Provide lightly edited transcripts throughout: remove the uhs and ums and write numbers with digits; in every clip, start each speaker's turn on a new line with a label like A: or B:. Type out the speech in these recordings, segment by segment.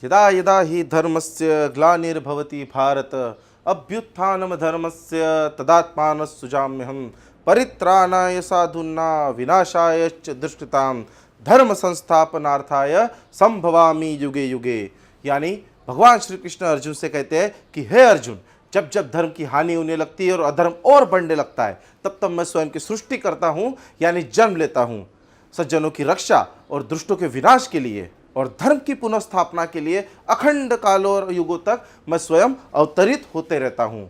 A: यदा यदा हि धर्मस्य ग्लानिर्भवति भारत अभ्युत्थानम धर्मस्य तदात्मानः सुजाम्यहम् परित्राणाय साधूनां विनाशाय च दुष्कृतां धर्म संस्थापनार्थाय संभवामि युगे युगे। यानी भगवान श्री कृष्ण अर्जुन से कहते हैं कि हे अर्जुन, जब जब धर्म की हानि होने लगती है और अधर्म और बढ़ने लगता है, तब तब मैं स्वयं की सृष्टि करता हूँ, यानी जन्म लेता हूँ सज्जनों की रक्षा और दुष्टों के विनाश के लिए और धर्म की पुनः स्थापना के लिए अखंड कालों और युगों तक मैं स्वयं अवतरित होते रहता हूँ।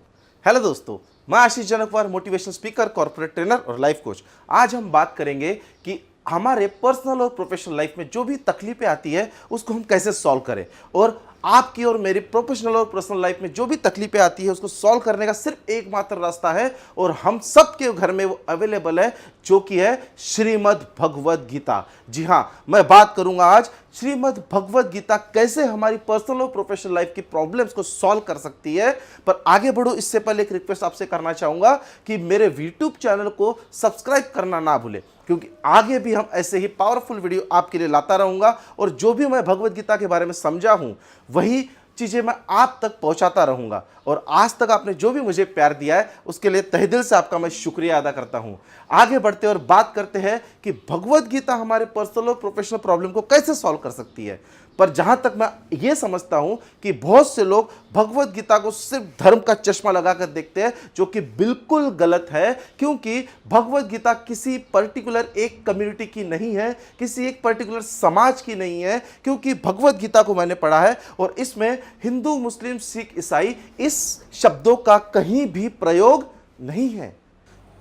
A: हेलो दोस्तों, मैं आशीष जनकवार, मोटिवेशनल स्पीकर, कॉर्पोरेट ट्रेनर और लाइफ कोच। आज हम बात करेंगे कि हमारे पर्सनल और प्रोफेशनल लाइफ में जो भी तकलीफें आती है उसको हम कैसे सॉल्व करें, और आपकी और मेरी प्रोफेशनल और पर्सनल लाइफ में जो भी तकलीफें आती है उसको सॉल्व करने का सिर्फ एकमात्र रास्ता है और हम सबके घर में वो अवेलेबल है, जो कि है श्रीमद् भगवद गीता। जी हाँ, मैं बात करूंगा आज श्रीमद् भगवद गीता कैसे हमारी पर्सनल और प्रोफेशनल लाइफ की प्रॉब्लम्स को सॉल्व कर सकती है। पर आगे बढ़ो इससे पहले एक रिक्वेस्ट आपसे करना चाहूंगा कि मेरे यूट्यूब चैनल को सब्सक्राइब करना ना भूले, क्योंकि आगे भी हम ऐसे ही पावरफुल वीडियो आपके लिए लाता रहूंगा और जो भी मैं भगवद गीता के बारे में समझा हूं वही चीजें मैं आप तक पहुंचाता रहूंगा। और आज तक आपने जो भी मुझे प्यार दिया है उसके लिए तहे दिल से आपका मैं शुक्रिया अदा करता हूं। आगे बढ़ते और बात करते हैं कि भगवद गीता हमारे पर्सनल और प्रोफेशनल प्रॉब्लम को कैसे सॉल्व कर सकती है। पर जहां तक मैं ये समझता हूं कि बहुत से लोग भगवद गीता को सिर्फ धर्म का चश्मा लगाकर देखते हैं, जो कि बिल्कुल गलत है, क्योंकि भगवद गीता किसी पर्टिकुलर एक कम्युनिटी की नहीं है, किसी एक पर्टिकुलर समाज की नहीं है। क्योंकि भगवद गीता को मैंने पढ़ा है और इसमें हिंदू, मुस्लिम, सिख, ईसाई इस शब्दों का कहीं भी प्रयोग नहीं है।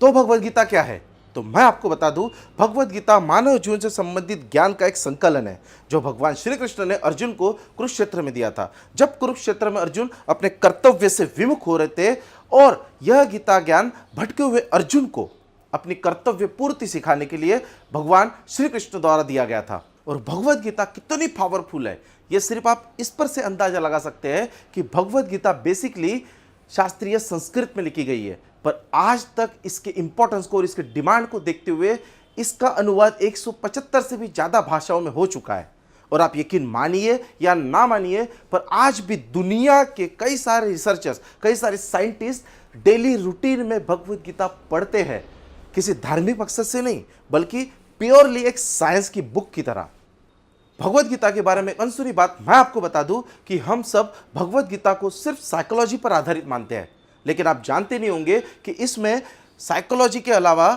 A: तो भगवद गीता क्या है? तो मैं आपको बता दूं, भगवद गीता मानव जीवन से संबंधित ज्ञान का एक संकलन है जो भगवान श्री कृष्ण ने अर्जुन को कुरुक्षेत्र में दिया था। जब कुरुक्षेत्र में अर्जुन अपने कर्तव्य से विमुख हो रहे थे और यह गीता ज्ञान भटके हुए अर्जुन को अपनी कर्तव्य पूर्ति सिखाने के लिए भगवान श्री कृष्ण द्वारा दिया गया था। और भगवद गीता कितनी पावरफुल है, यह सिर्फ आप इस पर से अंदाजा लगा सकते हैं कि भगवद गीता बेसिकली शास्त्रीय संस्कृत में लिखी गई है, पर आज तक इसके इंपॉर्टेंस को और इसके डिमांड को देखते हुए इसका अनुवाद 175 से भी ज़्यादा भाषाओं में हो चुका है। और आप यकीन मानिए या ना मानिए, पर आज भी दुनिया के कई सारे रिसर्चर्स, कई सारे साइंटिस्ट डेली रूटीन में भगवद गीता पढ़ते हैं, किसी धार्मिक मकसद से नहीं बल्कि प्योरली एक साइंस की बुक की तरह। भगवद गीता के बारे में एक अनसुनी बात मैं आपको बता दूं कि हम सब भगवद गीता को सिर्फ साइकोलॉजी पर आधारित मानते हैं, लेकिन आप जानते नहीं होंगे कि इसमें साइकोलॉजी के अलावा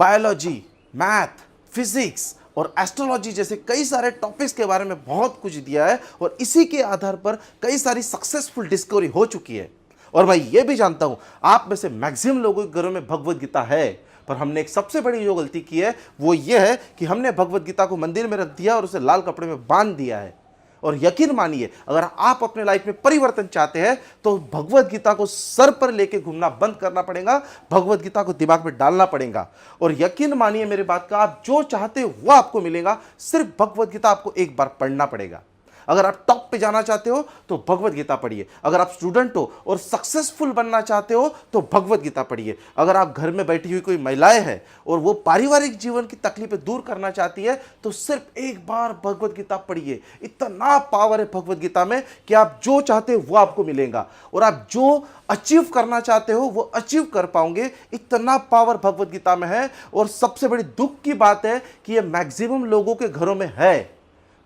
A: बायोलॉजी, मैथ, फिजिक्स और एस्ट्रोलॉजी जैसे कई सारे टॉपिक्स के बारे में बहुत कुछ दिया है और इसी के आधार पर कई सारी सक्सेसफुल डिस्कवरी हो चुकी है। और मैं ये भी जानता हूं आप में से मैक्सिमम लोगों के घरों में भगवद गीता है, पर हमने एक सबसे बड़ी जो गलती की है वो ये है कि हमने भगवद गीता को मंदिर में रख दिया और उसे लाल कपड़े में बांध दिया है। और यकीन मानिए, अगर आप अपने लाइफ में परिवर्तन चाहते हैं तो भगवद गीता को सर पर लेके घूमना बंद करना पड़ेगा, भगवद गीता को दिमाग में डालना पड़ेगा। और यकीन मानिए मेरी बात का, आप जो चाहते हो वो आपको मिलेगा, सिर्फ भगवद गीता आपको एक बार पढ़ना पड़ेगा। अगर आप टॉप पे जाना चाहते हो तो भगवद गीता पढ़िए, अगर आप स्टूडेंट हो और सक्सेसफुल बनना चाहते हो तो भगवद गीता पढ़िए, अगर आप घर में बैठी हुई कोई महिलाएं हैं और वो पारिवारिक जीवन की तकलीफें दूर करना चाहती है तो सिर्फ एक बार भगवद गीता पढ़िए। इतना पावर है भगवद गीता में कि आप जो चाहते हो वो आपको मिलेगा और आप जो अचीव करना चाहते हो वो अचीव कर पाओगे। इतना पावर भगवद गीता में है। और सबसे बड़ी दुख की बात है कि ये मैक्सिमम लोगों के घरों में है,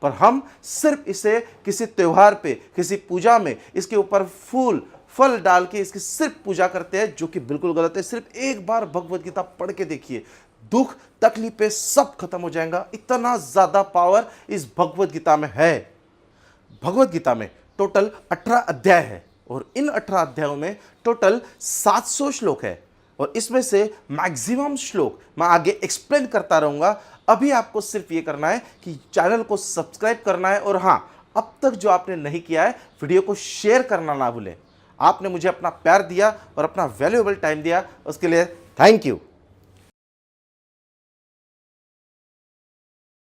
A: पर हम सिर्फ इसे किसी त्योहार पे, किसी पूजा में इसके ऊपर फूल फल डाल के इसकी सिर्फ पूजा करते हैं, जो कि बिल्कुल गलत है। सिर्फ एक बार भगवद गीता पढ़ के देखिए, दुख तकलीफें सब खत्म हो जाएगा। इतना ज्यादा पावर इस भगवद गीता में है। भगवद गीता में टोटल 18 अध्याय है और इन 18 अध्यायों में टोटल 700 श्लोक है और इसमें से मैक्सिमम श्लोक मैं आगे एक्सप्लेन करता रहूंगा। अभी आपको सिर्फ ये करना है कि चैनल को सब्सक्राइब करना है और हाँ, अब तक जो आपने नहीं किया है वीडियो को शेयर करना ना भूलें। आपने मुझे अपना प्यार दिया और अपना वैल्यूएबल टाइम दिया, उसके लिए थैंक यू।